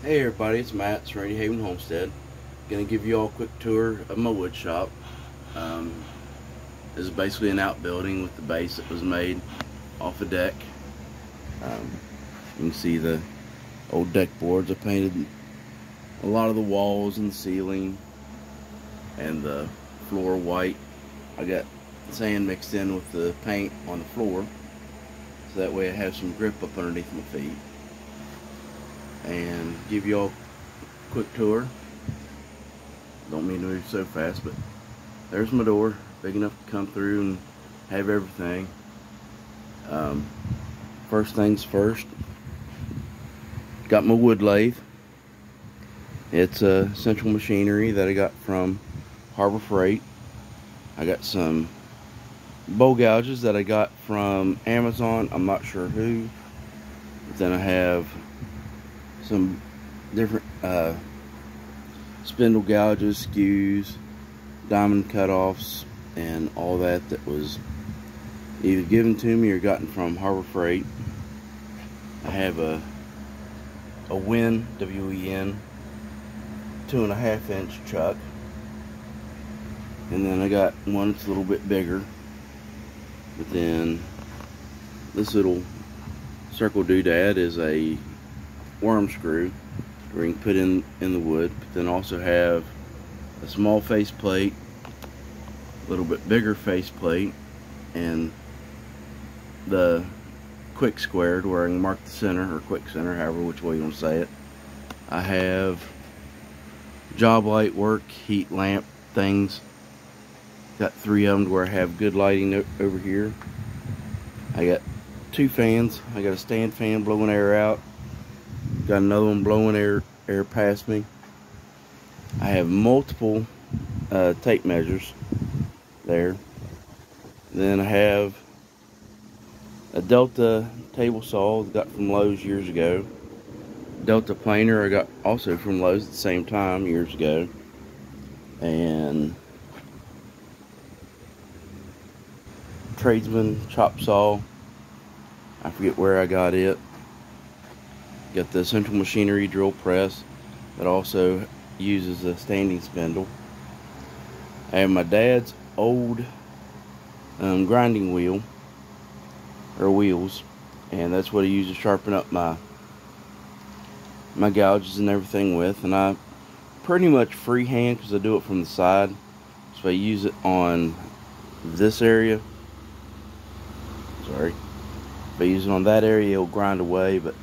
Hey everybody, it's Matt, Serenity Haven Homestead. Gonna give you all a quick tour of my wood shop. This is basically an outbuilding with the base that was made off a deck. You can see the old deck boards. I painted a lot of the walls and the ceiling and the floor white. I got sand mixed in with the paint on the floor, so that way I have some grip up underneath my feet. And give you all a quick tour. Don't mean to move so fast, but there's my door, big enough to come through and have everything. First things first, got my wood lathe. It's a central machinery that I got from Harbor Freight. I got some bow gouges that I got from Amazon, I'm not sure who. But then I have some different spindle gouges, skews, diamond cutoffs, and all that was either given to me or gotten from Harbor Freight. I have a WEN, W-E-N, 2.5 inch chuck, and then I got one that's a little bit bigger. But then this little circle doodad is a worm screw where you can put in the wood. But then also have a small face plate, a little bit bigger face plate, and the quick squared where I can mark the center, or quick center, however which way you want to say it. I have job light work, heat lamp things. Got 3 of them where I have good lighting over here. I got 2 fans. I got a stand fan blowing air out. Got another one blowing air past me. I have multiple tape measures there. Then I have a Delta table saw I got from Lowe's years ago. Delta planer I got also from Lowe's at the same time years ago. And tradesman chop saw, I forget where I got it. Got the central machinery drill press that also uses a standing spindle. I have my dad's old grinding wheel, or wheels, and that's what I use to sharpen up my gouges and everything with. And I pretty much freehand because I do it from the side. So if I use it on this area, sorry, if I use it on that area, it'll grind away, but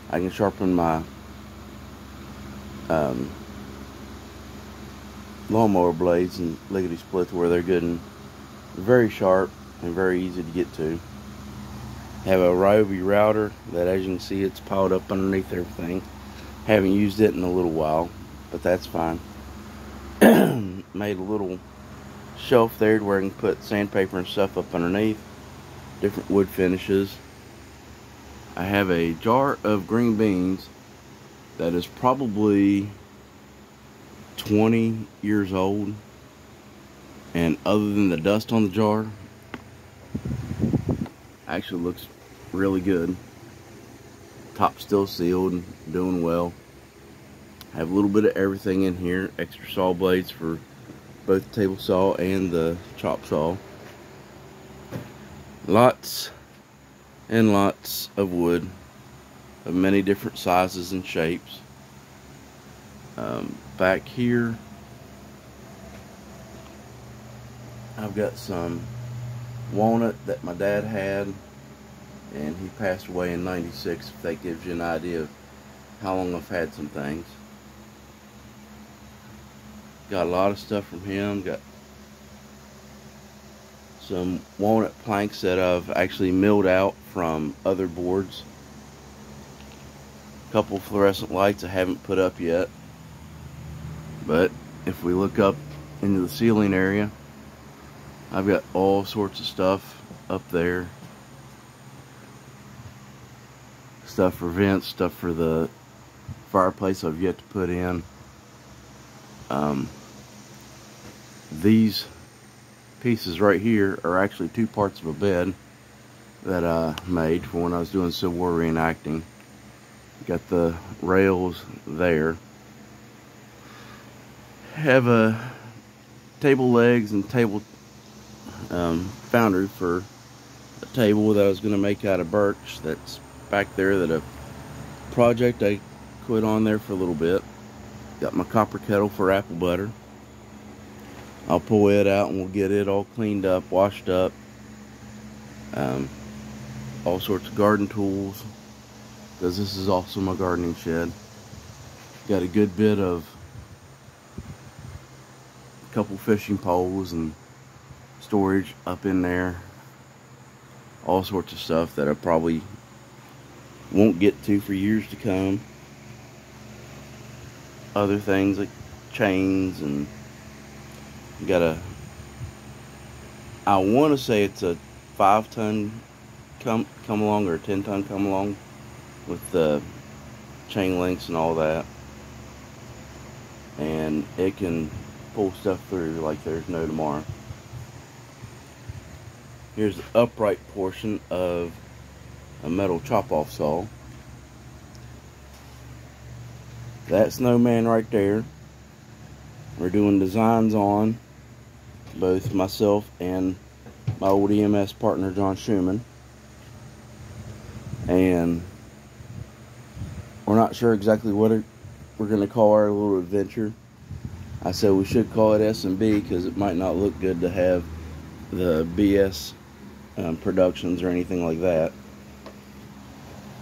I can sharpen my lawnmower blades and lickety splits where they're good and very sharp and very easy to get to. Have a Ryobi router that, as you can see, it's piled up underneath everything. Haven't used it in a little while, but that's fine. Made a little shelf there where I can put sandpaper and stuff up underneath. Different wood finishes. I have a jar of green beans that is probably 20 years old, and other than the dust on the jar, actually looks really good. Top still sealed and doing well. I have a little bit of everything in here. Extra saw blades for both the table saw and the chop saw. Lots and lots of wood of many different sizes and shapes. Back here I've got some walnut that my dad had, and he passed away in '96, if that gives you an idea of how long I've had some things. Got a lot of stuff from him. Got some walnut planks that I've actually milled out from other boards. A couple fluorescent lights I haven't put up yet, but if we look up into the ceiling area, I've got all sorts of stuff up there. Stuff for vents, stuff for the fireplace I've yet to put in. These pieces right here are actually 2 parts of a bed that I made for when I was doing Civil War reenacting. Got the rails there. Have a table legs and table foundry for a table that I was going to make out of birch that's back there, that a project I quit on there for a little bit. Got my copper kettle for apple butter. I'll pull it out and we'll get it all cleaned up, washed up. All sorts of garden tools, because this is also my gardening shed. Got a good bit of a couple fishing poles and storage up in there. All sorts of stuff that I probably won't get to for years to come. Other things like chains, and got I want to say it's a 5-ton come along, or a 10-ton come along, with the chain links and all that, and it can pull stuff through like there's no tomorrow. Here's the upright portion of a metal chop-off saw. That snowman right there, we're doing designs on, both myself and my old EMS partner John Schumann, and we're not sure exactly what we're going to call our little adventure. I said we should call it S&B because it might not look good to have the BS productions or anything like that.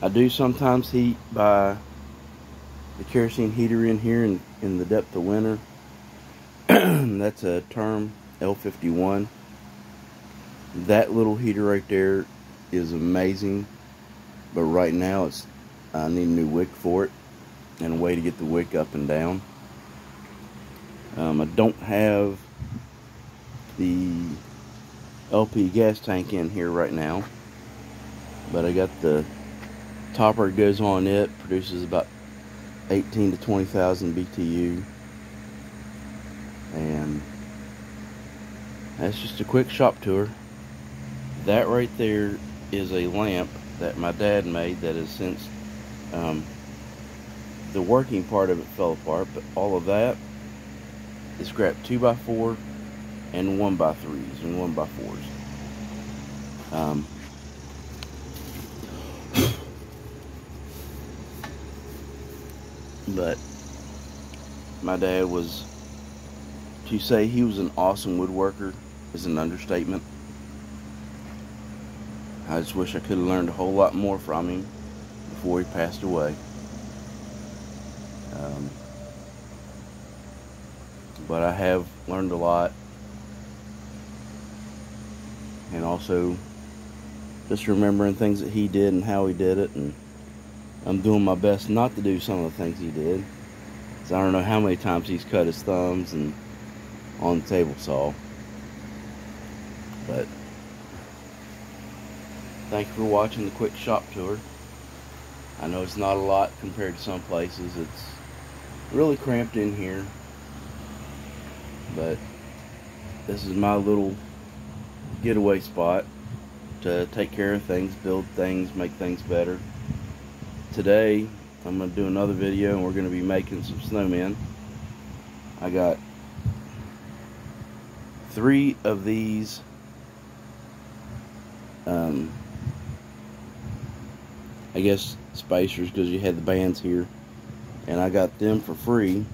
I do sometimes heat by the kerosene heater in here in the depth of winter. That's a term L51. That little heater right there is amazing, but right now I need a new wick for it and a way to get the wick up and down. I don't have the LP gas tank in here right now, but I got the topper that goes on it, produces about 18 to 20,000 BTU, and that's just a quick shop tour. That right there is a lamp that my dad made that has since, the working part of it fell apart, but all of that is scrapped 2x4 and 1x3s and 1x4s. But my dad was, to say he was an awesome woodworker is an understatement. I just wish I could have learned a whole lot more from him before he passed away. But I have learned a lot, and also just remembering things that he did and how he did it, and I'm doing my best not to do some of the things he did. So I don't know how many times he's cut his thumbs and on the table saw. But thank you for watching the quick shop tour. I know it's not a lot compared to some places. It's really cramped in here, but this is my little getaway spot to take care of things, build things, make things better. Today I'm going to do another video, and we're going to be making some snowmen. I got 3 of these I guess spacers, because you had the bands here, and I got them for free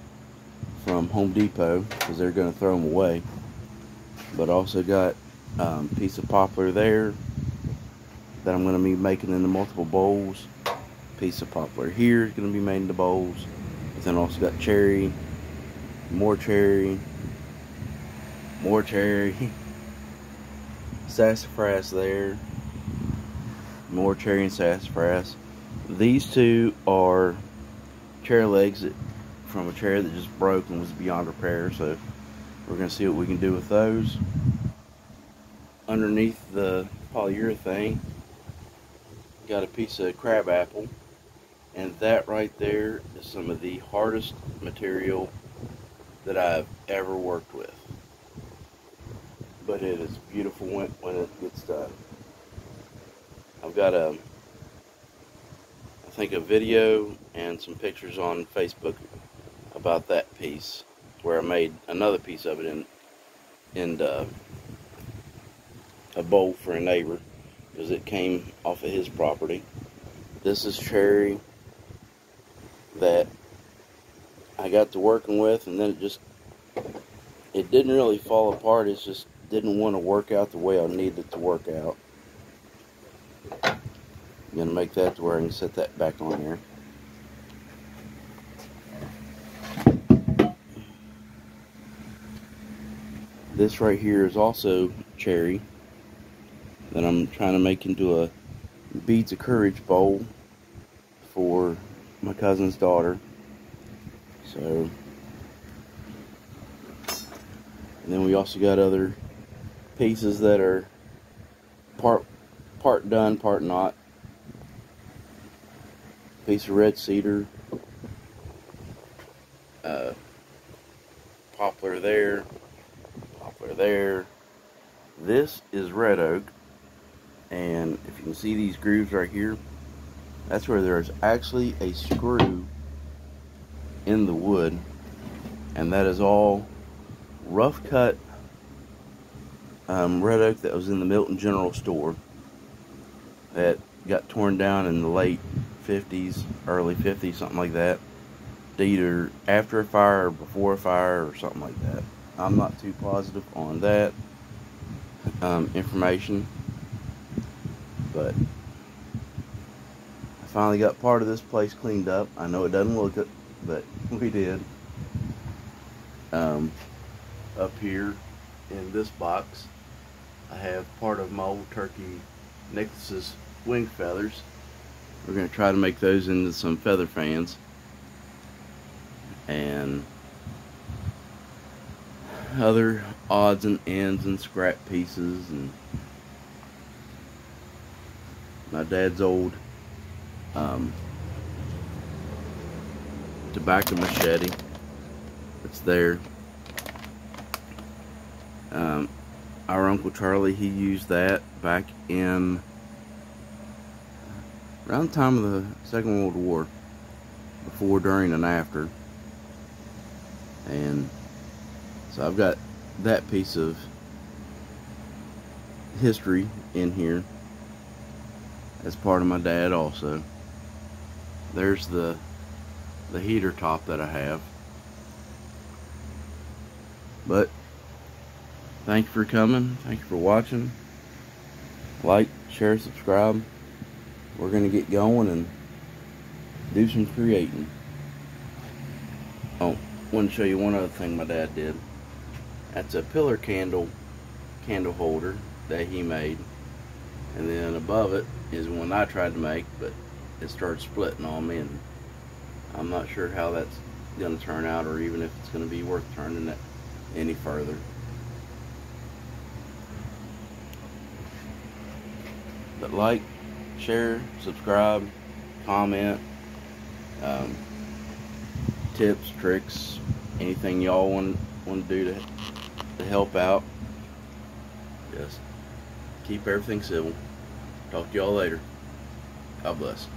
from Home Depot because they're going to throw them away. But I also got a piece of poplar there that I'm going to be making into multiple bowls. Piece of poplar here is going to be made into bowls. But then also got cherry, more cherry, more cherry, sassafras there, more cherry and sassafras. These 2 are chair legs from a chair that just broke and was beyond repair, so we're going to see what we can do with those. Underneath the polyurethane, got a piece of crab apple, and that right there is some of the hardest material that I've ever worked with. But it is beautiful when it gets done. I've got I think a video and some pictures on Facebook about that piece, where I made another piece of it in a bowl for a neighbor, because it came off of his property. This is cherry that I got to working with, and then it didn't really fall apart. It just didn't want to work out the way I needed it to work out. I'm going to make that to where I can set that back on there. This right here is also cherry that I'm trying to make into a Beads of Courage bowl for my cousin's daughter. So, and then we also got other pieces that are part done, part not. Piece of red cedar, poplar there, poplar there. This is red oak, and if you can see these grooves right here, that's where there's actually a screw in the wood, and that is all rough cut red oak that was in the Milton General Store that got torn down in the late 50s, early 50s, something like that. Either after a fire or before a fire or something like that. I'm not too positive on that information, but I finally got part of this place cleaned up. I know it doesn't look it, but we did. Up here in this box, I have part of my old turkey Nicholas's wing feathers. We're going to try to make those into some feather fans, and other odds and ends and scrap pieces, and my dad's old tobacco machete. It's there. Our Uncle Charlie, he used that back in around the time of the Second World War, before, during, and after. And so I've got that piece of history in here as part of my dad also. There's the heater top that I have. But thank you for coming. Thank you for watching. Like, share, subscribe. We're going to get going and do some creating. Oh, I want to show you one other thing my dad did. That's a pillar candle holder that he made. And then above it is one I tried to make, but it started splitting on me, and I'm not sure how that's going to turn out, or even if it's going to be worth turning it any further. But like, share, subscribe, comment, tips, tricks, anything y'all want to do to help out. Just keep everything civil. Talk to y'all later. God bless.